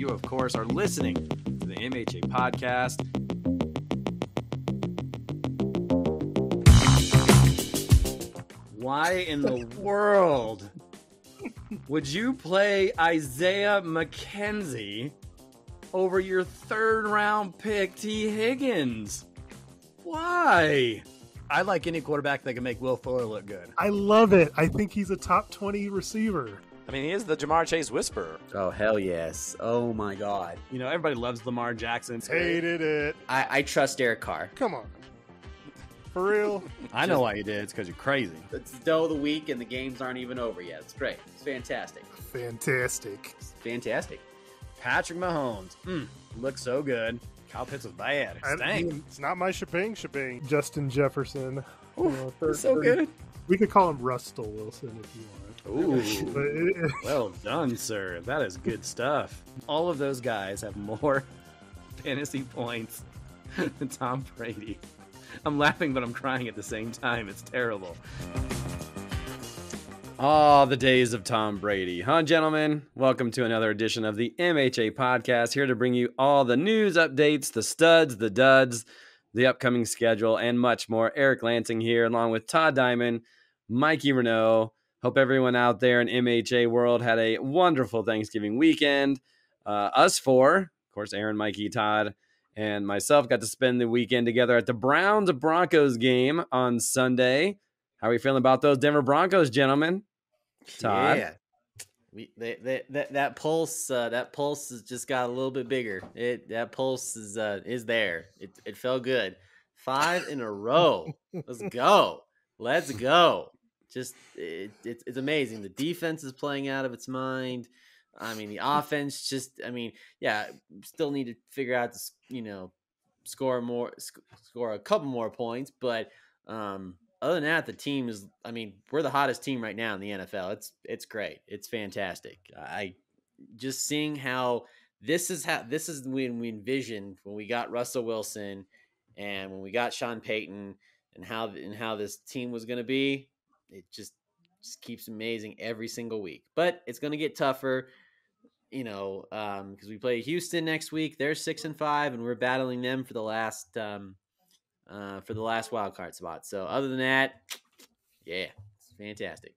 You, of course, are listening to the MHA podcast. Why in the world would you play Isaiah McKenzie over your third-round pick, T. Higgins? Why? I like any quarterback that can make Will Fuller look good. I love it. I think he's a top 20 receiver. I mean, he is the Jamar Chase whisperer. Oh, hell yes. Oh, my God. You know, everybody loves Lamar Jackson. Hated it. I trust Derek Carr. Come on. For real? I know why you did. It's because you're crazy. It's still the week and the games aren't even over yet. It's great. It's fantastic. Fantastic. It's fantastic. Patrick Mahomes. Looks so good. Kyle Pitts was bad. It's not my shebang. Justin Jefferson. So good. We could call him Russell Wilson if you want. Ooh. Well done, sir. That is good stuff. All of those guys have more fantasy points than Tom Brady. I'm laughing, but I'm crying at the same time. It's terrible. Oh, the days of Tom Brady. Huh, gentlemen? Welcome to another edition of the MHA podcast, here to bring you all the news updates, the studs, the duds, the upcoming schedule, and much more. Eric Lansing here, along with Todd Diamond, Mikey Renault. Hope everyone out there in MHA world had a wonderful Thanksgiving weekend. Us four, of course, Aaron, Mikey, Todd, and myself got to spend the weekend together at the Browns-Broncos game on Sunday. How are we feeling about those Denver Broncos, gentlemen? Todd? Yeah. That pulse has just got a little bit bigger. That pulse is there. It felt good. 5 in a row. Let's go. Just it's amazing. The defense is playing out of its mind. I mean, the offense still need to figure out to, score a couple more points, but other than that, the team is, we're the hottest team right now in the NFL. It's great. It's fantastic. I just seeing how this is when we envisioned when we got Russell Wilson and when we got Sean Payton and how this team was going to be. It just keeps amazing every single week, but it's going to get tougher, because we play Houston next week. They're 6-5 and we're battling them for the last wild card spot. So other than that, yeah, it's fantastic.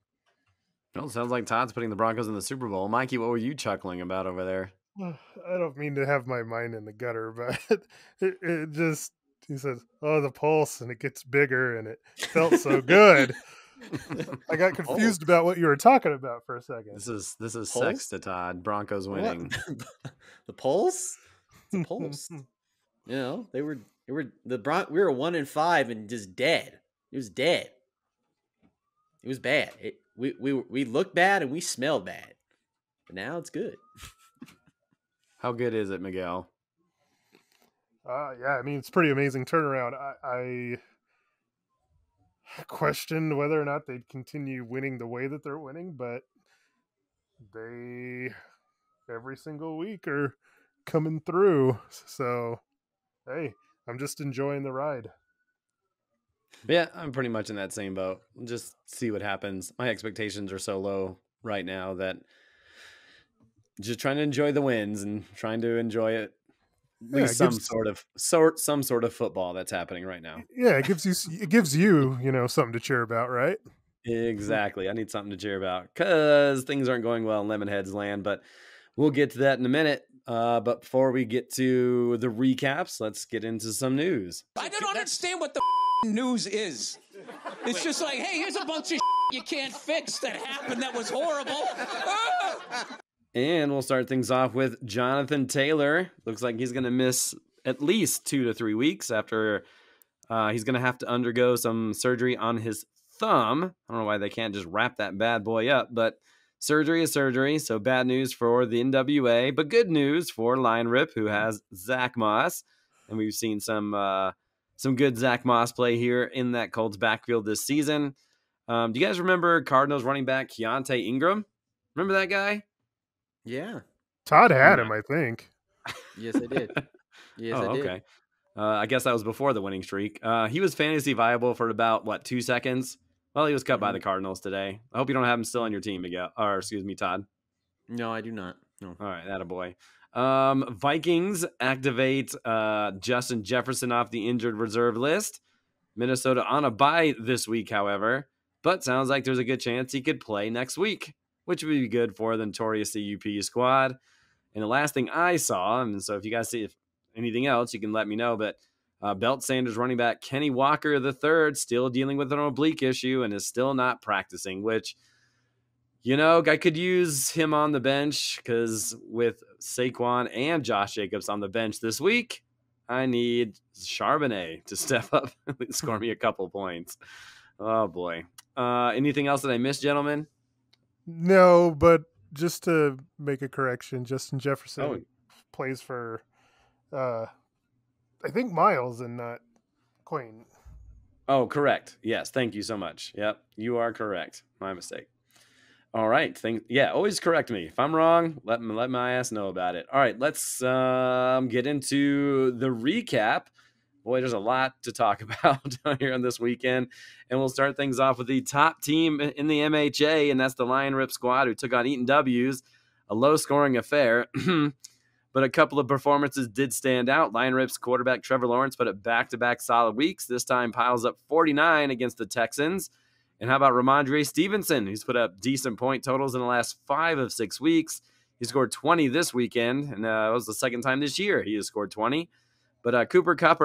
Well, sounds like Todd's putting the Broncos in the Super Bowl. Mikey, what were you chuckling about over there? I don't mean to have my mind in the gutter, but it just, he says, oh, the pulse, and it gets bigger, and it felt so good. I got confused about what you were talking about for a second. This is sex to Todd. Broncos winning. The pulse? The pulse. They were we were 1-5 and just dead. It was dead. It was bad. We looked bad and we smelled bad. But now it's good. How good is it, Miguel? Yeah, it's pretty amazing turnaround. I questioned whether or not they'd continue winning the way that they're winning, but they every single week are coming through. So, hey, I'm just enjoying the ride. Yeah, I'm pretty much in that same boat. Just see what happens. My expectations are so low right now that just trying to enjoy the wins and trying to enjoy it. Some sort of football that's happening right now. Yeah, it gives you something to cheer about, right? Exactly. I need something to cheer about because things aren't going well in Lemonhead's land, but we'll get to that in a minute. But before we get to the recaps, let's get into some news. I don't understand what the news is. It's just like, hey, here's a bunch of you can't fix that happened that was horrible. And we'll start things off with Jonathan Taylor. Looks like he's going to miss at least 2 to 3 weeks after he's going to have to undergo some surgery on his thumb. I don't know why they can't just wrap that bad boy up, but surgery is surgery. So bad news for the NWA, but good news for Lion Rip, who has Zach Moss. And we've seen some good Zach Moss play here in that Colts backfield this season. Do you guys remember Cardinals running back Keontae Ingram? Remember that guy? Yeah. Todd had him, I think. Yes, I did. Yes, I did. Okay. I guess that was before the winning streak. He was fantasy viable for about, 2 seconds? Well, he was cut by the Cardinals today. I hope you don't have him still on your team, Miguel. Or, excuse me, Todd. No, I do not. All right, attaboy. Vikings activate Justin Jefferson off the injured reserve list. Minnesota on a bye this week, however, but sounds like there's a good chance he could play next week, which would be good for the notorious CUP squad. And the last thing I saw, and so if you guys see if anything else, you can let me know, but Belt Sanders running back Kenny Walker III still dealing with an oblique issue and is still not practicing, which, you know, I could use him on the bench because with Saquon and Josh Jacobs on the bench this week, I need Charbonnet to step up and score me a couple points. Oh, boy. Anything else that I missed, gentlemen? No, but just to make a correction, Justin Jefferson plays for, I think, Miles and not Queen. Oh, correct. Yes, thank you so much. Yep, you are correct. My mistake. All right. Always correct me. If I'm wrong, let my ass know about it. All right, let's get into the recap. Boy, there's a lot to talk about here on this weekend. And we'll start things off with the top team in the MHA, and that's the Lion Rip squad who took on Eaton W's, a low-scoring affair. But a couple of performances did stand out. Lion Rip's quarterback Trevor Lawrence put up back-to-back solid weeks. This time piles up 49 against the Texans. And how about Ramondre Stevenson, who's put up decent point totals in the last 5 of 6 weeks. He scored 20 this weekend, and it was the second time this year he has scored 20. But Cooper Kupp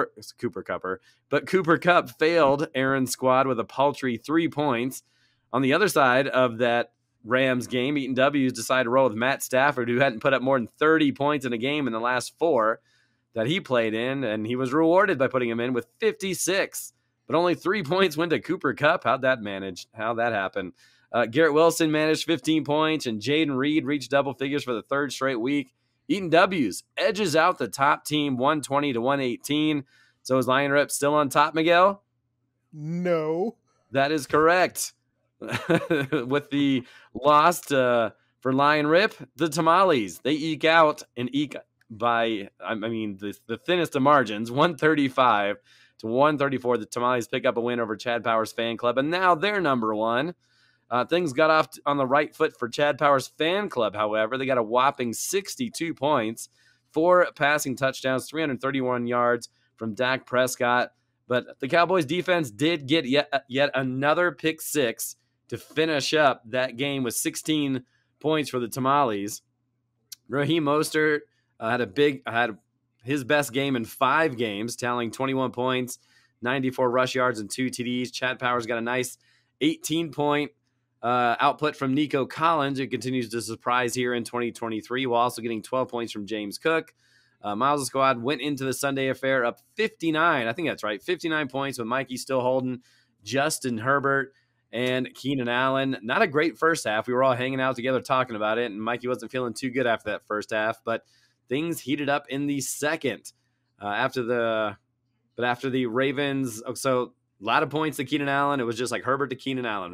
failed Aaron's squad with a paltry 3 points. On the other side of that Rams game, Eaton W's decided to roll with Matt Stafford, who hadn't put up more than 30 points in a game in the last 4 that he played in, and he was rewarded by putting him in with 56. But only 3 points went to Cooper Kupp. How'd that happen? Garrett Wilson managed 15 points, and Jaden Reed reached double figures for the 3rd straight week. Eaton W's edges out the top team 120-118. So is Lion Rip still on top, Miguel? No. That is correct. With the loss for Lion Rip, the Tamales, they eke by, the thinnest of margins, 135 to 134. The Tamales pick up a win over Chad Powers fan club, and now they're number 1. Things got off on the right foot for Chad Powers fan club, however. They got a whopping 62 points, 4 passing touchdowns, 331 yards from Dak Prescott. But the Cowboys defense did get yet another pick 6 to finish up that game with 16 points for the Tamales. Raheem Mostert had his best game in 5 games, tallying 21 points, 94 rush yards, and 2 TDs. Chad Powers got a nice 18-point output from Nico Collins, who continues to surprise here in 2023, while also getting 12 points from James Cook. Miles' squad went into the Sunday affair up 59. I think that's right, 59 points with Mikey still holding, Justin Herbert, and Keenan Allen. Not a great first half. We were all hanging out together talking about it, and Mikey wasn't feeling too good after that first half, but things heated up in the second. After the Ravens, so a lot of points to Keenan Allen. It was just like Herbert to Keenan Allen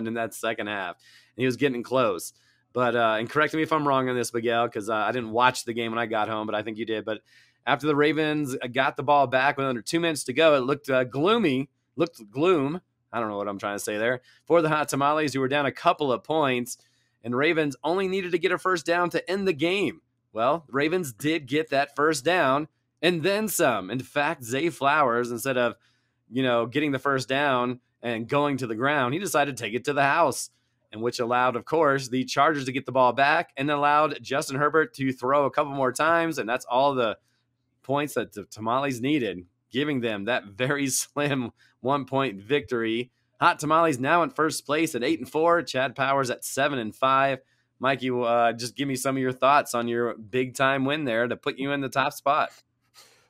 in that second half. And he was getting close. But, and correct me if I'm wrong on this, Miguel, because I didn't watch the game when I got home, but I think you did. But after the Ravens got the ball back with under 2 minutes to go, it looked gloom. I don't know what I'm trying to say there. For the Hot Tamales, who were down a couple of points, and Ravens only needed to get a first down to end the game. Well, the Ravens did get that first down and then some. In fact, Zay Flowers, instead of getting the first down and going to the ground, he decided to take it to the house, and which allowed, of course, the Chargers to get the ball back and allowed Justin Herbert to throw a couple more times, and that's all the points that the Tamales needed, giving them that very slim 1-point victory. Hot Tamales now in first place at 8-4. Chad Powers at 7-5. Mikey, just give me some of your thoughts on your big-time win there to put you in the top spot.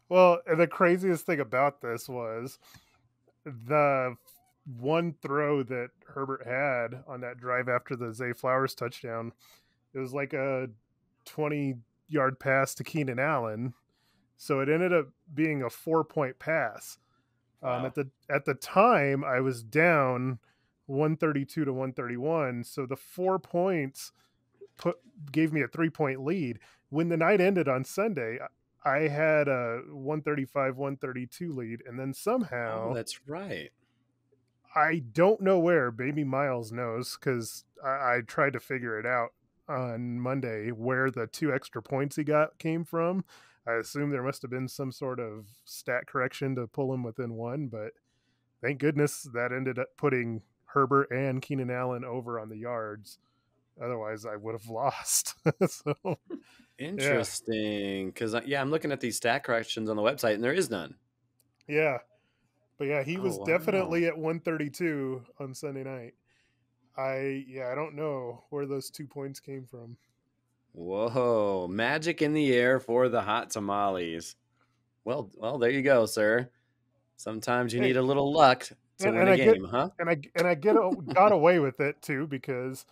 Well, the craziest thing about this was the one throw that Herbert had on that drive after the Zay Flowers touchdown. It was like a 20-yard pass to Keenan Allen. So it ended up being a 4-point pass. Wow. At the time, I was down 132 to 131. So the 4 points gave me a 3-point lead. When the night ended on Sunday, I had a 135-132 lead, and then somehow that's right. I don't know where. Baby Miles knows, because I tried to figure it out on Monday where the 2 extra points he got came from. I assume there must have been some sort of stat correction to pull him within 1, but thank goodness that ended up putting Herbert and Keenan Allen over on the yards. Otherwise, I would have lost. So, Interesting, because I'm looking at these stat corrections on the website, and there is none. yeah. But yeah, he Oh, was wow. definitely at 132 on Sunday night. I don't know where those 2 points came from. Whoa, magic in the air for the hot tamales. Well, there you go, sir. Sometimes you need a little luck to win a game, huh? And I got away with it too because,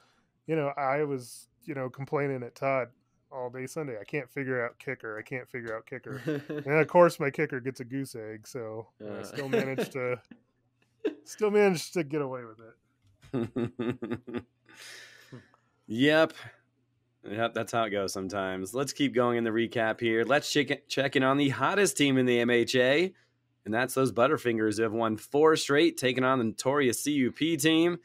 I was, complaining at Todd all day Sunday. I can't figure out kicker. And of course my kicker gets a goose egg, so I still managed to get away with it. Yep, that's how it goes sometimes. Let's keep going in the recap here. Let's check in on the hottest team in the MHA, and that's those Butterfingers who have won 4 straight, taking on the notorious CUP team.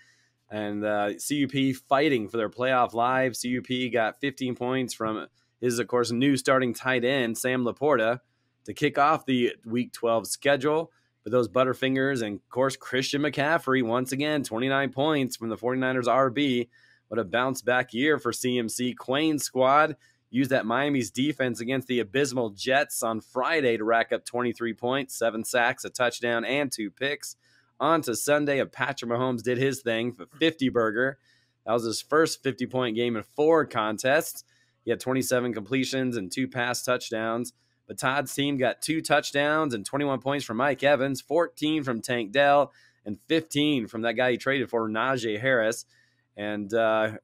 And CUP fighting for their playoff live. CUP got 15 points from his, of course, new starting tight end, Sam Laporta, to kick off the Week 12 schedule. But those Butterfingers and, of course, Christian McCaffrey, once again, 29 points from the 49ers RB. What a bounce-back year for CMC. Quane's squad used that Miami's defense against the abysmal Jets on Friday to rack up 23 points, 7 sacks, a touchdown, and 2 picks. On to Sunday, Patrick Mahomes did his thing for 50-burger. That was his first 50-point game in 4 contests. He had 27 completions and 2 pass touchdowns. But Todd's team got 2 touchdowns and 21 points from Mike Evans, 14 from Tank Dell, and 15 from that guy he traded for, Najee Harris. And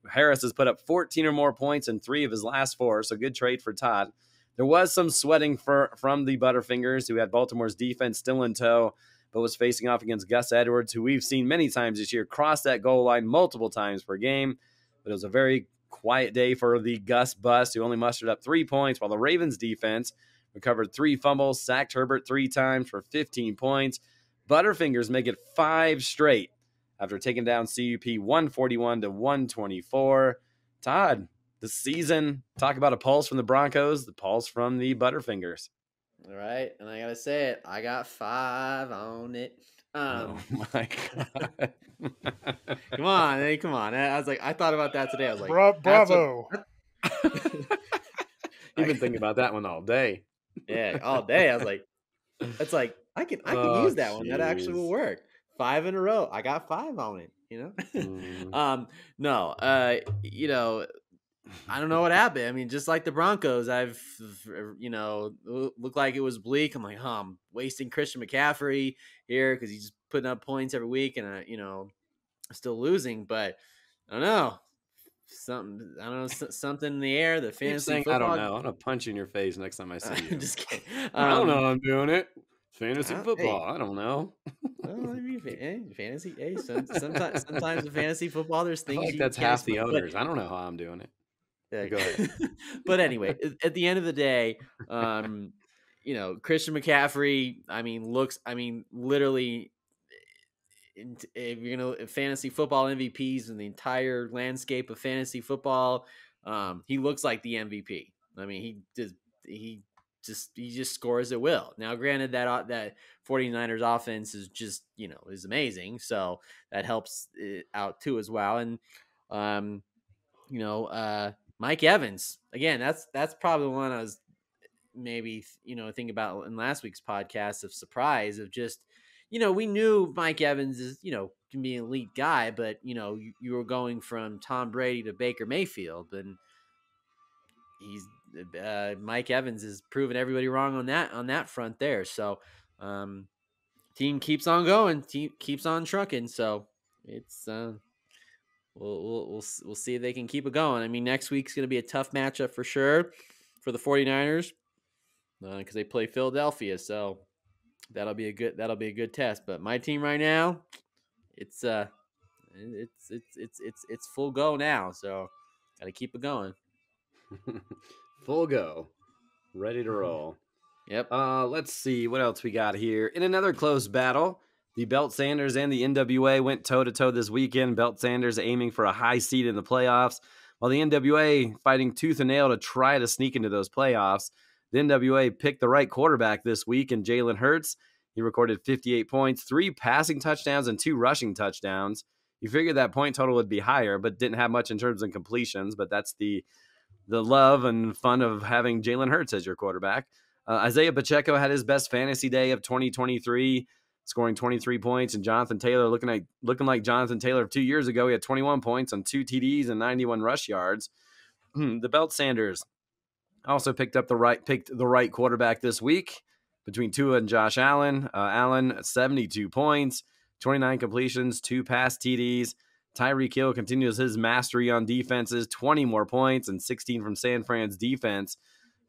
Harris has put up 14 or more points in 3 of his last 4, so good trade for Todd. There was some sweating from the Butterfingers, who had Baltimore's defense still in tow, but was facing off against Gus Edwards, who we've seen many times this year cross that goal line multiple times per game. But it was a very quiet day for the Gus bust, who only mustered up 3 points, while the Ravens defense recovered 3 fumbles, sacked Herbert 3 times for 15 points. Butterfingers make it 5 straight after taking down CUP 141 to 124. Todd, the season, talk about a pulse from the Broncos, the pulse from the Butterfingers. All right, and I gotta say it. I got 5 on it. Oh my god! Come on! I thought about that today. I was like, bravo! You've been thinking about that one all day. Yeah, all day. I was like, it's like I can use that one. That actually will work. 5 in a row. I got 5 on it. No. I don't know what happened. I mean, just like the Broncos, looked like it was bleak. I'm like, I'm wasting Christian McCaffrey here because he's just putting up points every week, and still losing. But I don't know, something in the air. The fantasy football. I don't know. I'm gonna punch you in your face next time I see you. Just kidding. I don't know. I'm doing it. Fantasy football. Hey. I don't know. Well, I mean, fantasy. Hey, sometimes in fantasy football, there's things. Like that's half the owners. I don't know how I'm doing it. Yeah, go ahead. But anyway, at the end of the day, Christian McCaffrey, literally, if you're gonna fantasy football MVPs in the entire landscape of fantasy football, he looks like the MVP. I mean, he just scores at will. Now, granted, that 49ers offense is just is amazing, so that helps it out too as well. And Mike Evans, again, that's probably the one I was maybe thinking about in last week's podcast of surprise of just we knew Mike Evans is can be an elite guy, but you were going from Tom Brady to Baker Mayfield, and he's Mike Evans has proven everybody wrong on that front there. So team keeps on going, team keeps on trucking. So it's we'll see if they can keep it going. I mean, next week's going to be a tough matchup for sure for the 49ers because they play Philadelphia. So that'll be a good test. But my team right now, it's full go now. So got to keep it going. Full go, ready to roll. Yep. Let's see what else we got here. In another close battle, the Belt Sanders and the NWA went toe-to-toe this weekend. Belt Sanders aiming for a high seed in the playoffs, While the NWA fighting tooth and nail to try to sneak into those playoffs, the NWA picked the right quarterback this week in Jalen Hurts. He recorded 58 points, 3 passing touchdowns, and 2 rushing touchdowns. You figured that point total would be higher, but didn't have much in terms of completions. But that's the love and fun of having Jalen Hurts as your quarterback. Isaiah Pacheco had his best fantasy day of 2023, scoring 23 points, and Jonathan Taylor looking like Jonathan Taylor of 2 years ago. He had 21 points on 2 TDs and 91 rush yards. The Belt Sanders also picked the right quarterback this week between Tua and Josh Allen. Allen 72 points, 29 completions, 2 pass TDs. Tyreek Hill continues his mastery on defenses, 20 more points and 16 from San Fran's defense,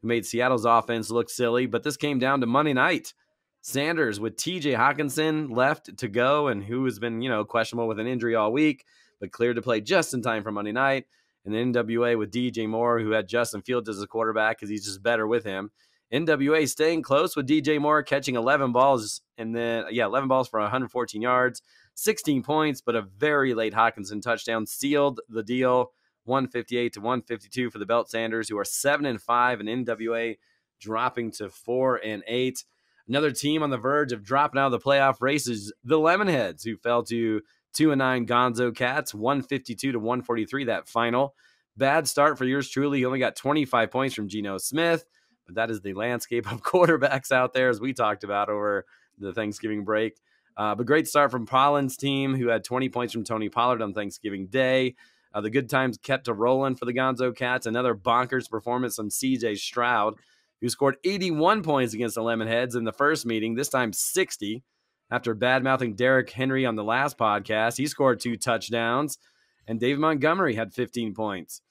who made Seattle's offense look silly. But this came down to Monday night. Sanders with TJ Hawkinson left to go, and who has been, questionable with an injury all week, but cleared to play just in time for Monday night. And the NWA with DJ Moore, who had Justin Fields as a quarterback because he's just better with him. NWA staying close with DJ Moore, catching 11 balls, and then 11 balls for 114 yards, 16 points, but a very late Hawkinson touchdown sealed the deal. 158 to 152 for the Belt Sanders, who are 7-5, and NWA dropping to 4-8. Another team on the verge of dropping out of the playoff race is the Lemonheads, who fell to 2-9 Gonzo Cats, 152 to 143 that final. Bad start for yours truly. He only got 25 points from Geno Smith, but that is the landscape of quarterbacks out there, as we talked about over the Thanksgiving break. But great start from Pollin's team, who had 20 points from Tony Pollard on Thanksgiving Day. The good times kept a rolling for the Gonzo Cats. Another bonkers performance from CJ Stroud, who scored 81 points against the Lemonheads in the first meeting, this time 60. After bad-mouthing Derrick Henry on the last podcast, he scored 2 touchdowns, and Dave Montgomery had 15 points.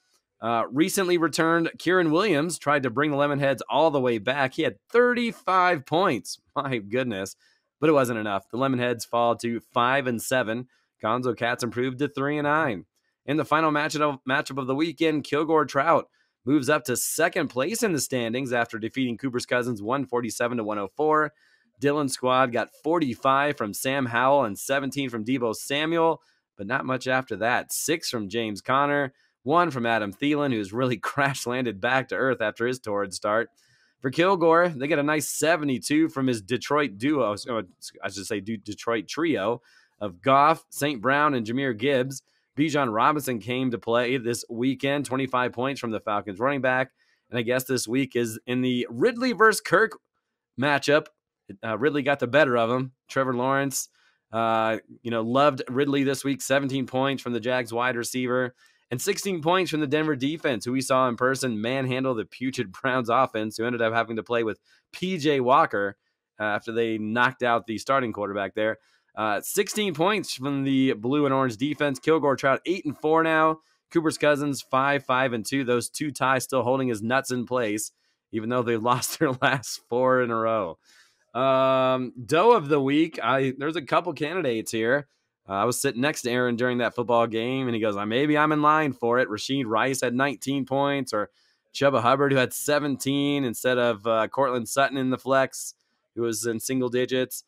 Recently returned Kieran Williams tried to bring the Lemonheads all the way back. He had 35 points. My goodness. But it wasn't enough. The Lemonheads fall to 5-7. Gonzo Cats improved to 3-9. In the final matchup of the weekend, Kilgore Trout moves up to second place in the standings after defeating Cooper's Cousins 147 to 104. Dylan's squad got 45 from Sam Howell and 17 from Debo Samuel, but not much after that. 6 from James Conner, 1 from Adam Thielen, who's really crash-landed back to earth after his torrid start. For Kilgore, they get a nice 72 from his Detroit duo, I should say Detroit trio of Goff, St. Brown, and Jahmyr Gibbs. Bijan Robinson came to play this weekend, 25 points from the Falcons running back. And I guess this week is in the Ridley versus Kirk matchup. Ridley got the better of him. Trevor Lawrence, loved Ridley this week. 17 points from the Jags wide receiver and 16 points from the Denver defense, who we saw in person manhandle the putrid Browns offense, who ended up having to play with P.J. Walker after they knocked out the starting quarterback there. 16 points from the blue and orange defense. Kilgore Trout 8-4 now. Cooper's Cousins 5-2. Those 2 ties still holding his nuts in place, even though they lost their last 4 in a row. Doe of the week. There's a couple candidates here. I was sitting next to Aaron during that football game, and he goes, maybe I'm in line for it. Rashid Rice had 19 points, or Chuba Hubbard, who had 17 instead of Cortland Sutton in the flex, who was in single digits.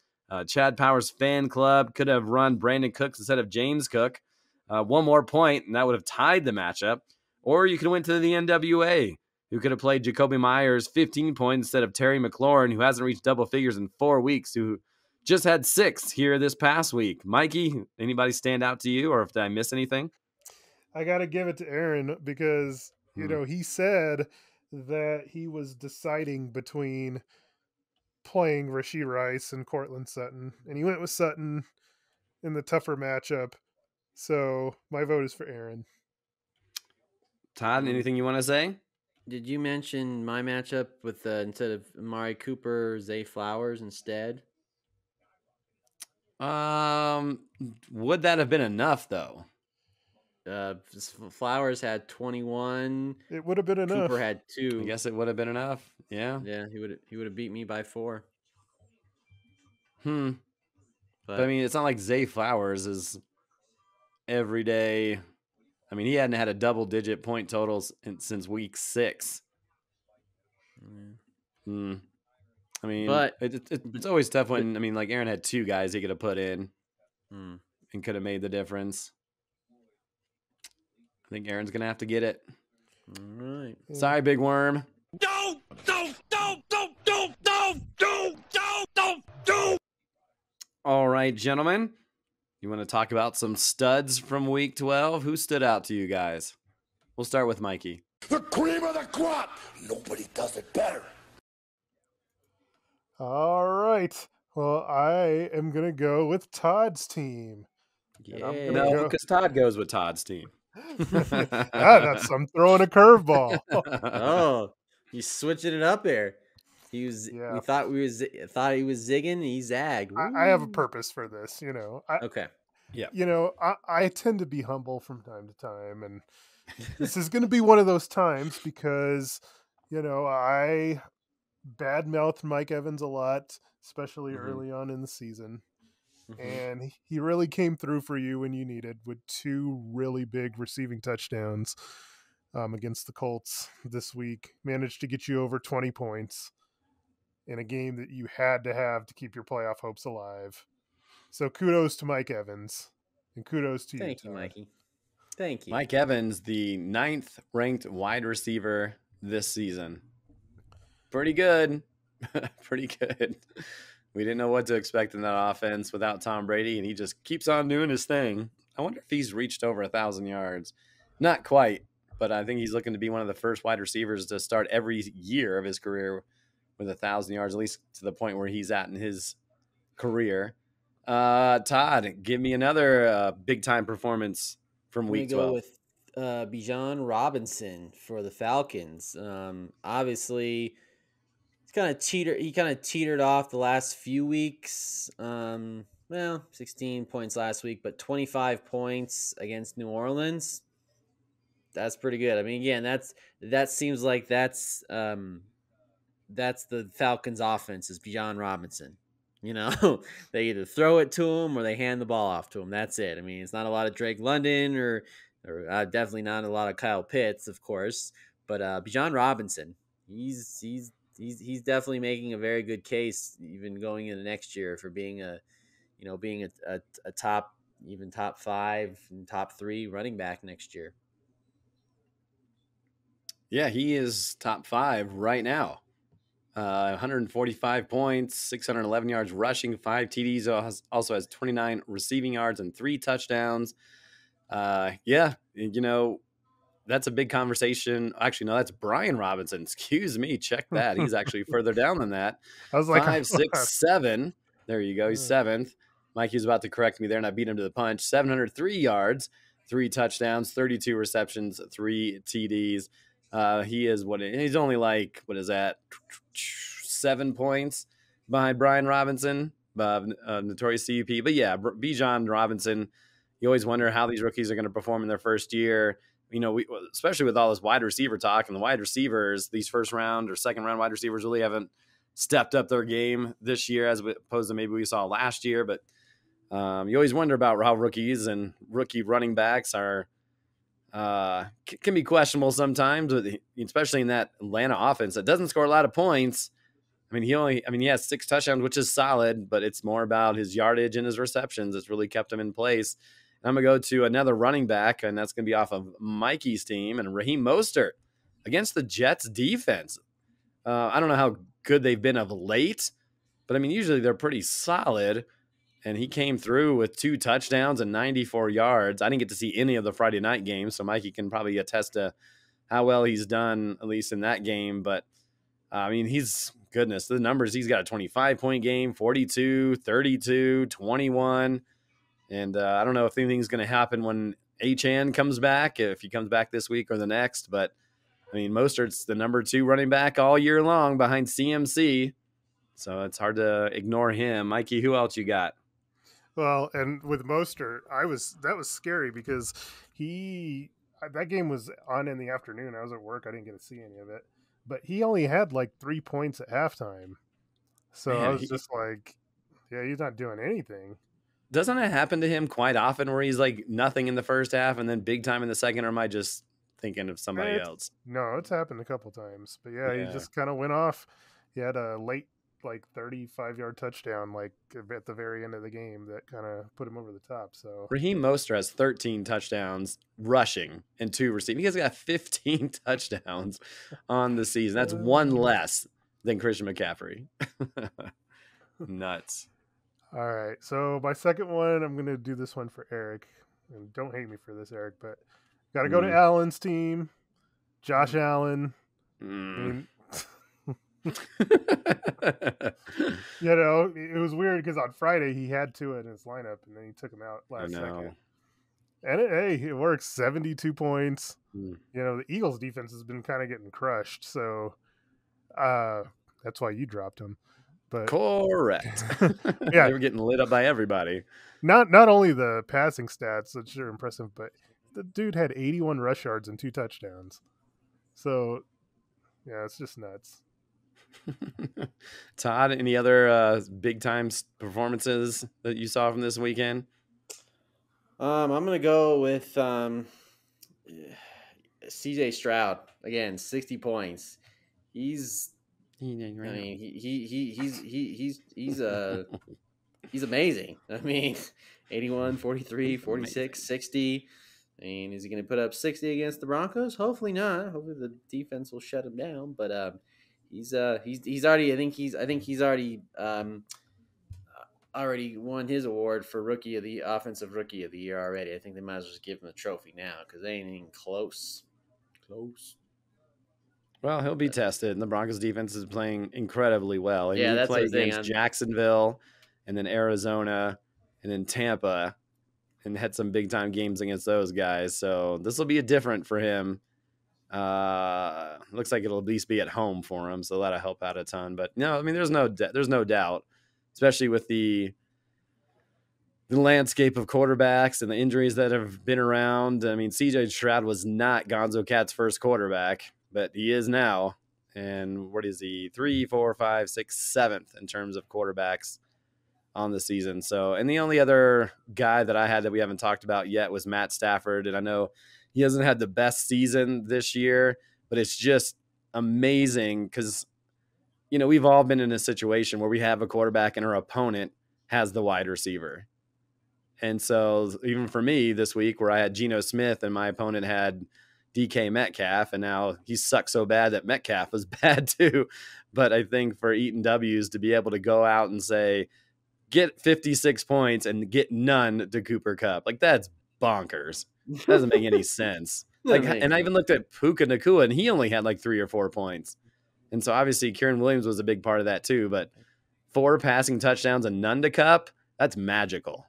Chad Powers fan club could have run Brandon Cooks instead of James Cook. 1 more point, and that would have tied the matchup. Or you could have went to the NWA, who could have played Jacoby Myers 15 points instead of Terry McLaurin, who hasn't reached double figures in 4 weeks, who just had 6 here this past week. Mikey, anybody stand out to you, or did I miss anything? I got to give it to Aaron because, he said that he was deciding between playing Rashid Rice and Cortland Sutton, and he went with Sutton in the tougher matchup. So my vote is for Aaron. Todd, anything you want to say? Did you mention my matchup with instead of Amari Cooper, Zay Flowers instead? Would that have been enough though? Flowers had 21. It would have been enough. Cooper had 2. I guess it would have been enough. Yeah. Yeah, he would have beat me by 4. But I mean, it's not like Zay Flowers is every day. I mean, he hadn't had a double-digit point totals since week 6. I mean, but it's always tough when, like Aaron had 2 guys he could have put in and could have made the difference. think Aaron's going to have to get it. All right. Sorry, Big Worm. No. All right, gentlemen. You want to talk about some studs from week 12? Who stood out to you guys? We'll start with Mikey. The cream of the crop. Nobody does it better. All right. Well, I am going to go with Todd's team. Yeah. No, because Todd goes with Todd's team. I'm throwing a curveball. Oh, he's switching it up there. He was. Yeah. We thought he was zigging. He zagged. I have a Woo. purpose for this, Okay. I tend to be humble from time to time, and this is going to be one of those times because, I badmouthed Mike Evans a lot, especially early on in the season. And he really came through for you when you needed with 2 really big receiving touchdowns against the Colts this week. Managed to get you over 20 points in a game that you had to have to keep your playoff hopes alive. So kudos to Mike Evans, and kudos to you. Thank you, Todd. Mikey. Thank you. Mike Evans, the 9th ranked wide receiver this season. Pretty good. Pretty good. We didn't know what to expect in that offense without Tom Brady, and he just keeps on doing his thing. I wonder if he's reached over 1,000 yards. Not quite, but I think he's looking to be one of the first wide receivers to start every year of his career with 1,000 yards, at least to the point where he's at in his career. Todd, give me another big-time performance from week 12. Go with Bijan Robinson for the Falcons. Obviously, he kind of teetered off the last few weeks. 16 points last week, but 25 points against New Orleans. That's pretty good. I mean, again, that seems like that's the Falcons' offense is Bijan Robinson. They either throw it to him or they hand the ball off to him. That's it. I mean, it's not a lot of Drake London or definitely not a lot of Kyle Pitts, of course. But Bijan Robinson, he's definitely making a very good case, even going into next year, for being a top 5 and top 3 running back next year. Yeah, he is top 5 right now. 145 points, 611 yards rushing, 5 TDs, also has 29 receiving yards and 3 touchdowns. That's a big conversation. Actually, no, that's Brian Robinson. Excuse me. Check that. He's actually further down than that. I was like 5, 6, 7. There you go. He's 7th. Mikey's about to correct me there, and I beat him to the punch. 703 yards, 3 touchdowns, 32 receptions, 3 TDs. He's only like, 7 points behind Brian Robinson, notorious CUP. But yeah, Bijan Robinson, you always wonder how these rookies are going to perform in their first year. Especially with all this wide receiver talk, and the wide receivers, these first round or second round wide receivers really haven't stepped up their game this year as opposed to maybe we saw last year. But you always wonder about how rookies and rookie running backs are can be questionable sometimes, especially in that Atlanta offense that doesn't score a lot of points. I mean, he has 6 touchdowns, which is solid, but it's more about his yardage and his receptions. It's really kept him in place. And I'm going to go to another running back, and that's going to be off of Mikey's team, and Raheem Mostert against the Jets defense. I don't know how good they've been of late, but I mean, usually they're pretty solid. And he came through with 2 touchdowns and 94 yards. I didn't get to see any of the Friday night games, so Mikey can probably attest to how well he's done, at least in that game. But, the numbers, he's got a 25-point game, 42, 32, 21. And I don't know if anything's going to happen when MHA comes back, if he comes back this week or the next. But, Mostert's the number 2 running back all year long behind CMC. So it's hard to ignore him. Mikey, who else you got? Well, and with Mostert, that was scary because that game was on in the afternoon. I was at work. I didn't get to see any of it, but he only had like 3 points at halftime. So I was just like, yeah, he's not doing anything. Doesn't it happen to him quite often where he's like nothing in the first half and then big time in the second? Or am I just thinking of somebody else? No, it's happened a couple times, but yeah, he just kind of went off. He had a late like 35-yard touchdown like at the very end of the game that kind of put him over the top. So Raheem Mostert has 13 touchdowns rushing and 2 receiving. He's got 15 touchdowns on the season. That's one less than Christian McCaffrey. Nuts. all right. So my second one, I'm gonna do this one for Eric. And don't hate me for this, Eric, but got to go to Allen's team, Josh Allen. I mean, it was weird because on Friday he had Tua in his lineup, and then he took him out last second. And it works. 72 points. The Eagles' defense has been kind of getting crushed, so that's why you dropped him. But correct. Yeah, they were getting lit up by everybody. Not only the passing stats, which are impressive, but the dude had 81 rush yards and 2 touchdowns. So, yeah, it's just nuts. Todd, any other big time performances that you saw from this weekend? I'm gonna go with CJ Stroud again. 60 points. He's amazing. I mean, 81, 43, 46, 60. I mean, is he going to put up 60 against the Broncos? Hopefully not. Hopefully the defense will shut him down. But he's already. I think he's already won his award for offensive rookie of the year already. I think they might as well just give him the trophy now because they ain't even close. Well, he'll be tested, and the Broncos defense is playing incredibly well. Yeah, he played against Jacksonville, and then Arizona, and then Tampa, and had some big time games against those guys. So this will be different for him. Looks like it'll at least be at home for him, so that'll help out a ton. But no, I mean, there's no doubt, especially with the landscape of quarterbacks and the injuries that have been around. I mean, CJ Stroud was not Gonzo Cat's first quarterback, but he is now. And what is he? 3, 4, 5, 6, 7th in terms of quarterbacks on the season. So, and the only other guy that I had that we haven't talked about yet was Matt Stafford. And I know he hasn't had the best season this year, but it's just amazing because, we've all been in a situation where we have a quarterback and our opponent has the wide receiver. And so even for me this week where I had Geno Smith and my opponent had DK Metcalf, and now he sucked so bad that Metcalf was bad too. But I think for Eaton W's to be able to go out and say, get 56 points and get none to Cooper Kupp, like that's bonkers. That doesn't make any sense. And I even looked at Puka Nacua, and he only had like 3 or 4 points. And so obviously Kieran Williams was a big part of that too. But 4 passing touchdowns and none to Kupp, that's magical.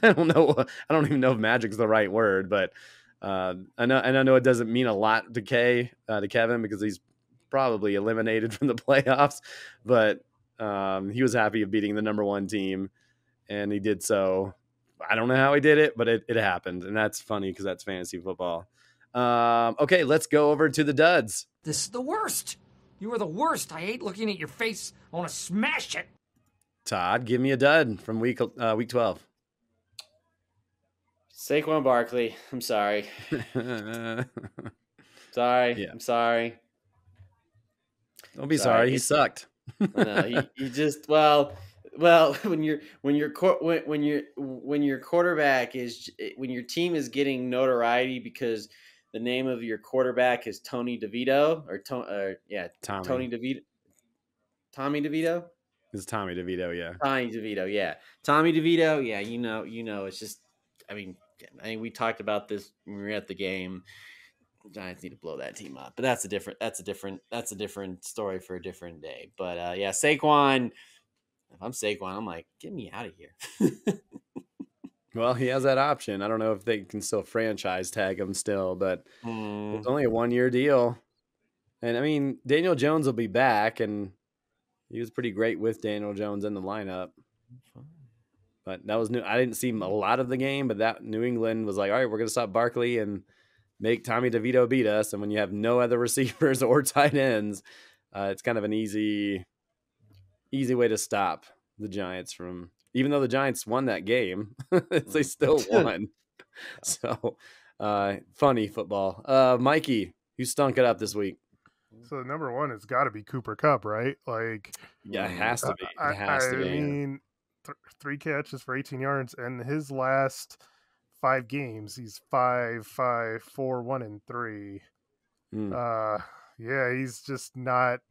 I don't even know if magic's the right word, but I know it doesn't mean a lot to Kevin because he's probably eliminated from the playoffs, but he was happy of beating the number 1 team, and he did so. I don't know how he did it, but it happened, and that's funny because that's fantasy football. Okay, let's go over to the duds. This is the worst. You are the worst. I hate looking at your face. I want to smash it. Todd, give me a dud from week 12. Saquon Barkley. I'm sorry. Sorry. Yeah. I'm sorry. Don't be sorry. He sucked. No, he just when your quarterback is when your team is getting notoriety because the name of your quarterback is Tony DeVito Tommy DeVito. Tommy DeVito. It's Tommy DeVito, yeah. Tommy DeVito, yeah. Tommy DeVito, yeah. It's just. I mean, we talked about this when we were at the game. Giants need to blow that team up, but that's a different story for a different day. But Saquon. If I'm Saquon, I'm like, get me out of here. Well, he has that option. I don't know if they can still franchise tag him still, but it's only a 1-year deal. And I mean, Daniel Jones will be back, and he was pretty great with Daniel Jones in the lineup. But that was new. I didn't see a lot of the game, but that New England was like, all right, we're going to stop Barkley and make Tommy DeVito beat us. And when you have no other receivers or tight ends, it's kind of an easy way to stop the Giants from, even though the Giants won that game, they still won. So funny football. Mikey, who stunk it up this week? So number one has got to be Cooper Kupp, right? Like, Yeah, it has to be. I, It has to I be. mean, 3 catches for 18 yards, and his last 5 games, he's 5-5-4-1-3. Yeah, he's just not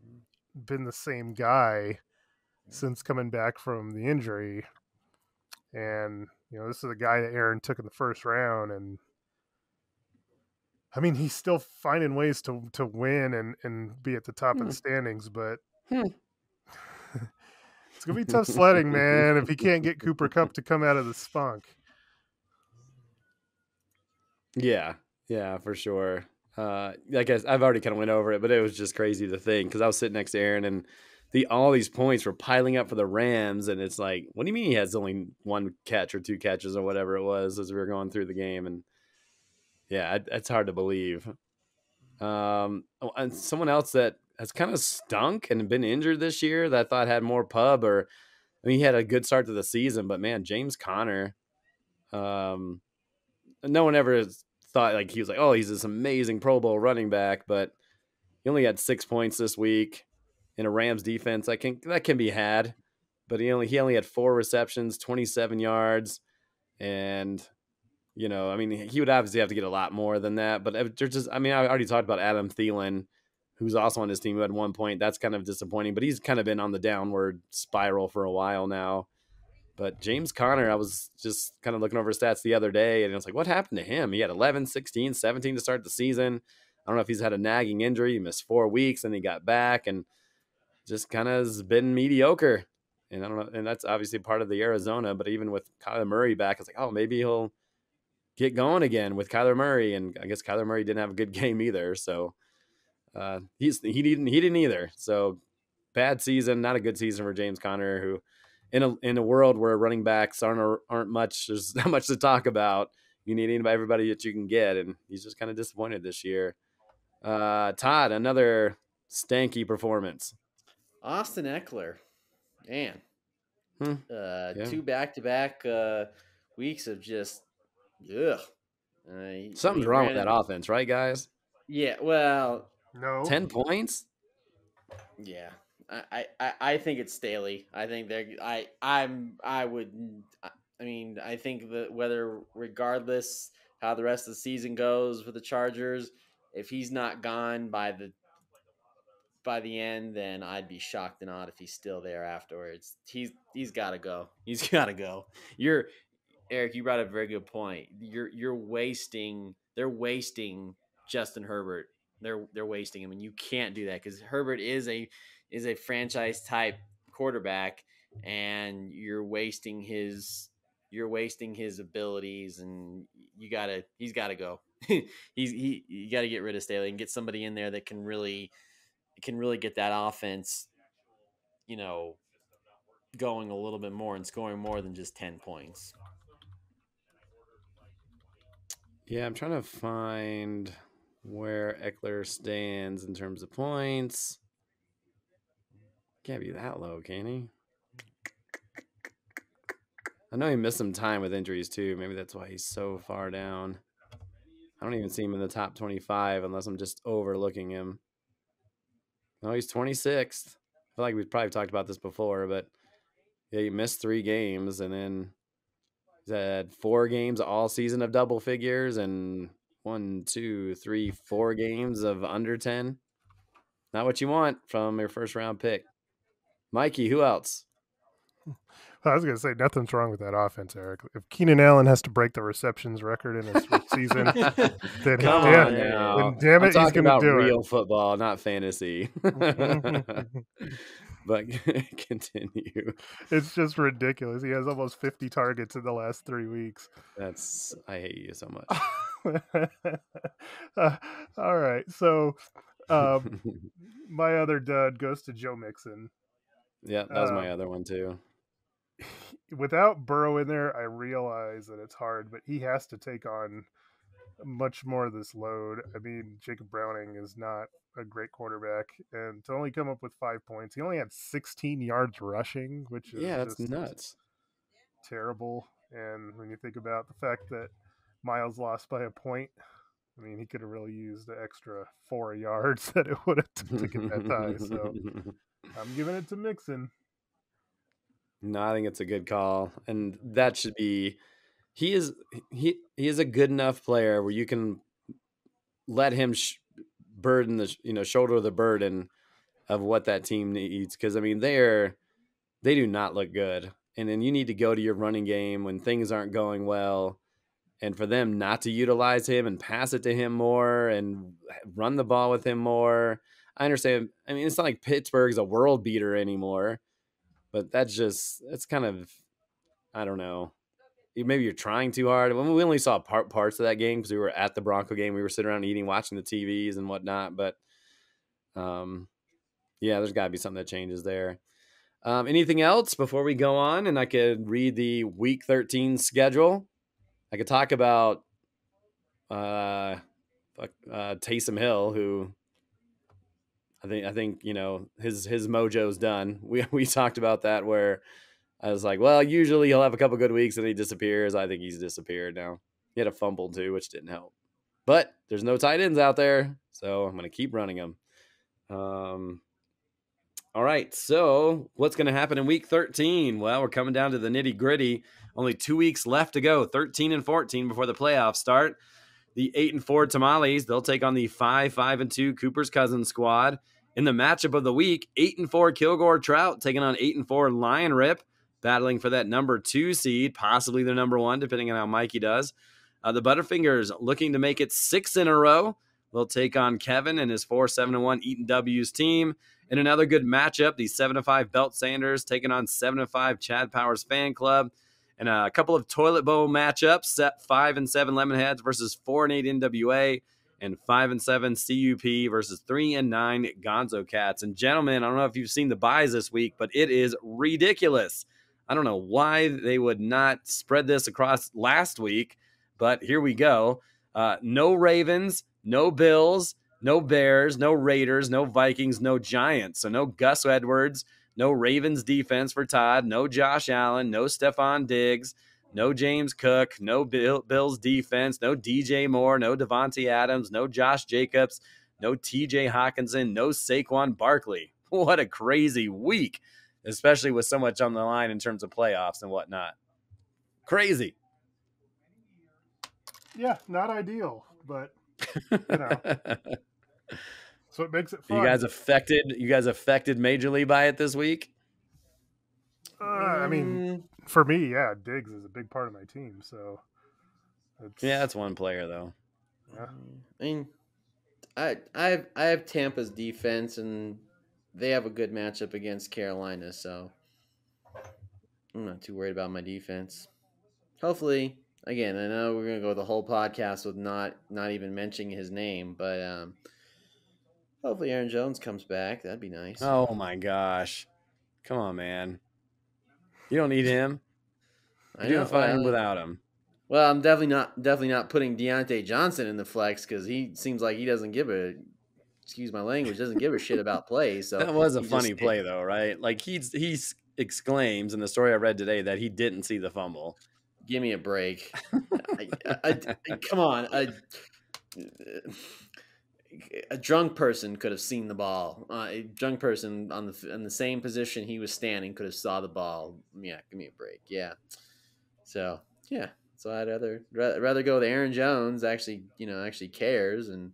been the same guy since coming back from the injury. And this is a guy that Aaron took in the first round, and I mean, he's still finding ways to win and be at the top of the standings, but it's gonna be tough sledding, man, if he can't get Cooper Kupp to come out of the spunk. Yeah, for sure. I guess I've already kind of went over it, but it was just crazy to think because I was sitting next to Aaron and all these points were piling up for the Rams, and it's like, what do you mean he has only 1 catch or 2 catches or whatever it was as we were going through the game? And yeah, it's hard to believe. And someone else that has kind of stunk and been injured this year that I thought had more pub, or I mean, he had a good start to the season, but man, James Conner, no one ever thought like he was like, oh, he's this amazing Pro Bowl running back, but he only had 6 points this week in a Rams defense that can be had, but he only had 4 receptions, 27 yards, and I mean, he would obviously have to get a lot more than that. But I already talked about Adam Thielen, who's also on his team, who had 1 point. That's kind of disappointing, but he's kind of been on the downward spiral for a while now. But James Conner, I was just kind of looking over his stats the other day, and I was like, what happened to him? He had 11, 16, 17 to start the season. I don't know if he's had a nagging injury. He missed 4 weeks, and he got back, and just kind of has been mediocre. And I don't know, and that's obviously part of the Arizona. But even with Kyler Murray back, it's like, oh, maybe he'll get going again with Kyler Murray. And I guess Kyler Murray didn't have a good game either. So he didn't either. So bad season, not a good season for James Conner, who in a world where running backs aren't much, there's not much to talk about. You need everybody that you can get, and he's just kind of disappointed this year. Todd, another stanky performance. Austin Eckler, man. Yeah. 2 back-to-back weeks of just ugh. Something's wrong with that offense, right, guys? Yeah, well, No. 10 points? Yeah. I think it's Staley. I think I think that whether regardless how the rest of the season goes for the Chargers, if he's not gone by the end, then I'd be shocked and odd if he's still there afterwards. He's got to go. He's got to go. Eric, you brought up a very good point. They're wasting Justin Herbert. They're wasting him, and you can't do that because Herbert is a franchise type quarterback, and you're wasting his abilities, and he's got to go. You got to get rid of Staley and get somebody in there that can really get that offense, going a little bit more and scoring more than just 10 points. Yeah, I'm trying to find where Eckler stands in terms of points. Can't be that low, can he? I know he missed some time with injuries too. Maybe that's why he's so far down. I don't even see him in the top 25 unless I'm just overlooking him. No, he's 26th. I feel like we've probably talked about this before, but yeah, he missed 3 games, and then he's had 4 games all season of double figures, and 1, 2, 3, 4 games of under 10. Not what you want from your first round pick. Mikey, who else? I was going to say nothing's wrong with that offense, Eric. If Keenan Allen has to break the receptions record in his season, then Come on now. then damn it, he's going to do real it. Football, not fantasy. But continue. It's just ridiculous. He has almost 50 targets in the last 3 weeks. I hate you so much. All right. So my other dud goes to Joe Mixon. Yeah, that was my other one too. Without Burrow in there, I realize that it's hard, but he has to take on much more of this load. I mean, Jacob Browning is not a great quarterback, and to only come up with 5 points, he only had 16 yards rushing, which is that's just nuts, terrible. And when you think about the fact that Miles lost by a point, I mean, he could have really used the extra 4 yards that it would have took to get that tie. So I'm giving it to Mixon. No, I think it's a good call, and that should be. He is a good enough player where you can let him burden the shoulder the burden of what that team needs, because I mean they do not look good, and then you need to go to your running game when things aren't going well, and for them not to utilize him and pass it to him more and run the ball with him more. I understand. I mean, it's not like Pittsburgh's a world beater anymore, but it's kind of, I don't know. Maybe you're trying too hard. We only saw parts of that game because we were at the Bronco game. We were sitting around eating, watching the TVs and whatnot. But yeah, there's got to be something that changes there. Anything else before we go on? And I could read the Week 13 schedule. I could talk about Taysom Hill, who I think his mojo's done. We talked about that, where I was like, well, usually he'll have a couple good weeks and he disappears. I think he's disappeared now. He had a fumble too, which didn't help. But there's no tight ends out there, so I'm going to keep running them. All right, so what's going to happen in Week 13? Well, we're coming down to the nitty-gritty. Only 2 weeks left to go, 13 and 14 before the playoffs start. The 8-4 Tamales, they'll take on the 5-2 Cooper's Cousins squad. In the matchup of the week, 8-4 Kilgore Trout taking on 8-4 Lion Rip, battling for that number 2 seed, possibly the number 1, depending on how Mikey does. The Butterfingers looking to make it 6 in a row. They'll take on Kevin and his 4-7-1 Eaton W's team. In another good matchup, the 7-5 Belt Sanders taking on 7-5 Chad Powers Fan Club. And a couple of toilet bowl matchups, 5-7 Lemonheads versus 4-8 NWA, and 5-7 CUP versus 3-9 Gonzo Cats. And gentlemen, I don't know if you've seen the buys this week, but it is ridiculous. I don't know why they would not spread this across last week, but here we go. No Ravens, no Bills, no Bears, no Raiders, no Vikings, no Giants. So no Gus Edwards, no Ravens defense for Todd, no Josh Allen, no Stephon Diggs, no James Cook, no Bills defense, no DJ Moore, no Devontae Adams, no Josh Jacobs, no TJ Hawkinson, no Saquon Barkley. What a crazy week, especially with so much on the line in terms of playoffs and whatnot. Crazy. Yeah, not ideal, but so it makes it fun. You guys affected majorly by it this week? I mean, for me, yeah, Diggs is a big part of my team, so that's one player though. Yeah. I mean, I have Tampa's defense, and they have a good matchup against Carolina, so I'm not too worried about my defense. Hopefully, again, I know we're gonna go the whole podcast with not even mentioning his name, but hopefully Aaron Jones comes back. That'd be nice. Oh my gosh, come on, man! You don't need him. You're doing fine without him. Well, I'm definitely not putting Deontay Johnson in the flex because he seems like he doesn't give a, excuse my language, doesn't give a shit about plays. So that was a funny play though, right? Like he exclaims in the story I read today that he didn't see the fumble. Give me a break. Come on. A drunk person could have seen the ball. A drunk person in the same position he was standing could have saw the ball. Yeah, give me a break. Yeah. So yeah. So I'd rather go with Aaron Jones. Actually cares, and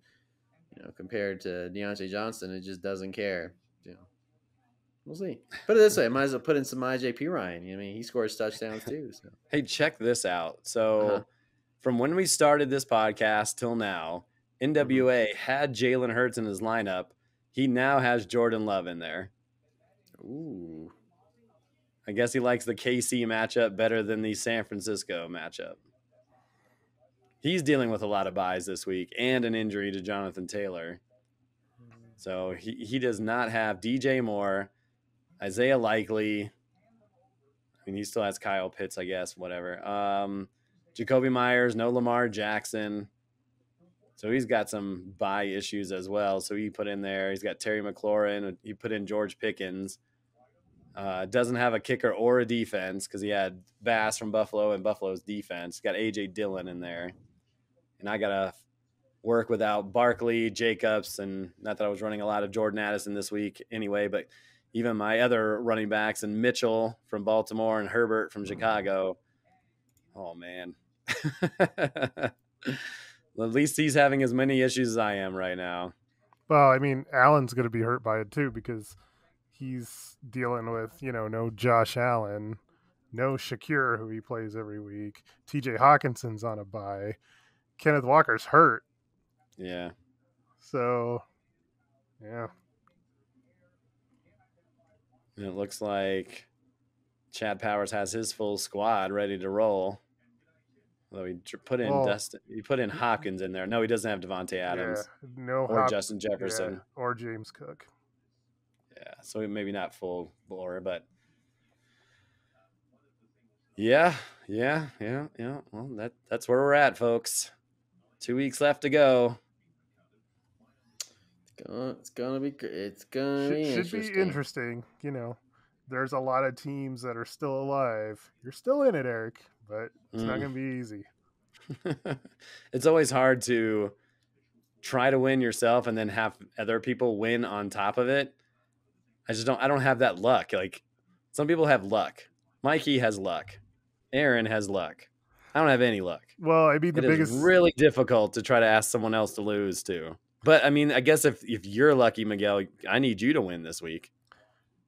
compared to Deontay Johnson, it just doesn't care. We'll see. Put it this way, I might as well put in some IJP Ryan. I mean, he scores touchdowns too. So. Hey, check this out. So from when we started this podcast till now, NWA had Jalen Hurts in his lineup. He now has Jordan Love in there. Ooh. I guess he likes the KC matchup better than the San Francisco matchup. He's dealing with a lot of buys this week and an injury to Jonathan Taylor. So he does not have DJ Moore, Isaiah Likely. I mean, he still has Kyle Pitts, I guess, whatever. Jacoby Myers, no Lamar Jackson. So he's got some buy issues as well. So he put in there. He's got Terry McLaurin. He put in George Pickens. Doesn't have a kicker or a defense because he had Bass from Buffalo and Buffalo's defense. Got A.J. Dillon in there. And I got a work without Barkley, Jacobs, and not that I was running a lot of Jordan Addison this week anyway, but even my other running backs and Mitchell from Baltimore and Herbert from Chicago. Oh, man. Well, at least he's having as many issues as I am right now. Well, I mean, Allen's going to be hurt by it too because he's dealing with, no Josh Allen, no Shakir, who he plays every week. TJ Hawkinson's on a bye. Kenneth Walker's hurt. Yeah. So, yeah. And it looks like Chad Powers has his full squad ready to roll. Although he put in Dustin, he put in Hopkins in there. No, he doesn't have Devontae Adams. Yeah, no or Justin Jefferson. Or James Cook. Yeah, so maybe not full bore, but yeah. Well, that's where we're at, folks. 2 weeks left to go. It's gonna be should be interesting. There's a lot of teams that are still alive. You're still in it, Eric, but it's not gonna be easy. It's always hard to try to win yourself and then have other people win on top of it. I don't have that luck. Like, some people have luck. Mikey has luck. Aaron has luck. I don't have any luck. Well, I mean, it's really difficult to try to ask someone else to lose too. But I mean, I guess if you're lucky, Miguel, I need you to win this week.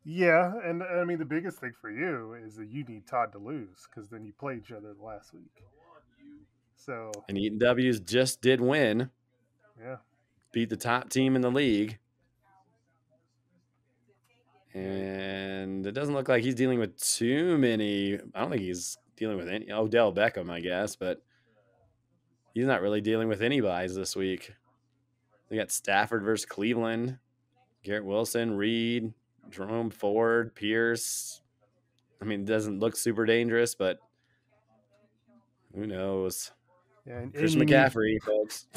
Yeah, and I mean, the biggest thing for you is that you need Todd to lose because then you play each other last week. So, and Eaton W's just did win. Yeah. Beat the top team in the league. And it doesn't look like he's dealing with too many. I don't think he's dealing with any. Odell Beckham, I guess, but he's not really dealing with any buys this week. They got Stafford versus Cleveland, Garrett Wilson, Reed, Jerome Ford, Pierce. I mean, it doesn't look super dangerous, but who knows? Yeah, and Christian McCaffrey, folks.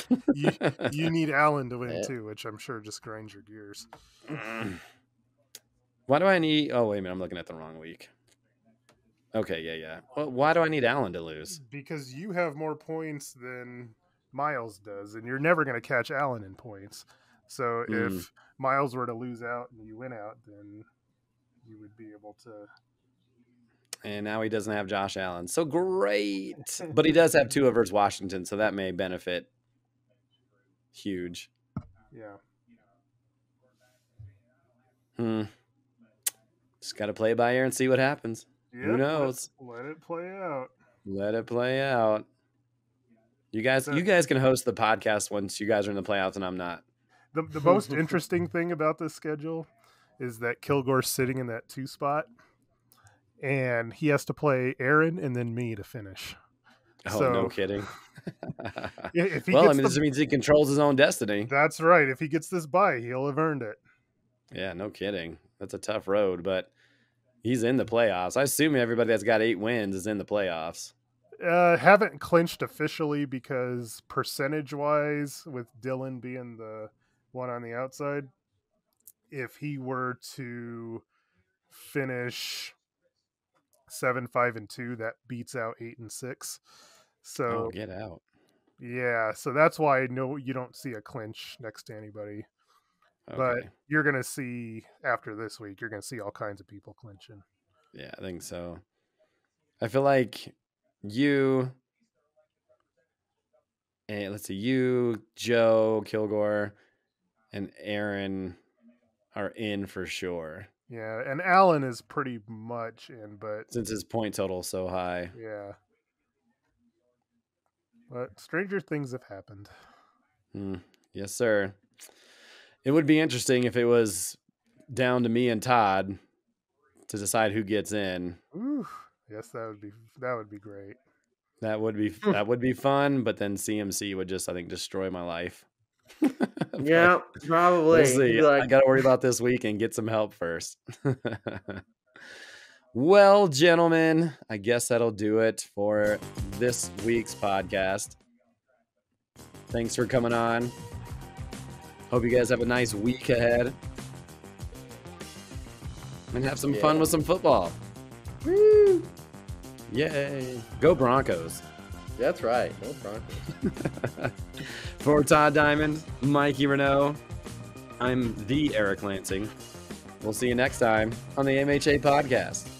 You need Allen to win too, which I'm sure just grinds your gears. Why do I need? Oh, wait a minute. I'm looking at the wrong week. Okay, yeah. Well, why do I need Allen to lose? Because you have more points than Miles does, and you're never going to catch Allen in points. So if Miles were to lose out and you win out, then you would be able to. And now he doesn't have Josh Allen. So great. But he does have Tua versus Washington, so that may benefit. Huge. Yeah. Just got to play by ear and see what happens. Yep, who knows? Let it play out. Let it play out. You guys can host the podcast once you guys are in the playoffs and I'm not. The most interesting thing about this schedule is that Kilgore's sitting in that 2 spot, and he has to play Aaron and then me to finish. Oh, so, no kidding. If he this means he controls his own destiny. That's right. If he gets this bye, he'll have earned it. Yeah, no kidding. That's a tough road, but he's in the playoffs. I assume everybody that's got 8 wins is in the playoffs. Haven't clinched officially because percentage-wise, with Dylan being the one on the outside, if he were to finish 7-5-2, that beats out 8-6. So get out. Yeah, so that's why I know you don't see a clinch next to anybody. Okay. But you're going to see, after this week, you're going to see all kinds of people clinching. Yeah, I think so. I feel like you, Joe, Kilgore, and Aaron are in for sure. Yeah, and Allen is pretty much in, but since his point total is so high. Yeah. But stranger things have happened. Yes, sir. It would be interesting if it was down to me and Todd to decide who gets in. Ooh, yes, that would be great. That would be fun, but then CMC would just, I think, destroy my life. Yeah, probably. We'll see. I got to worry about this week and get some help first. Well, gentlemen, I guess that'll do it for this week's podcast. Thanks for coming on. Hope you guys have a nice week ahead. And have some fun with some football. Woo! Yay. Go Broncos. That's right. Go Broncos. For Todd Diamond, Mikey Renault, I'm the Eric Lansing. We'll see you next time on the MHA podcast.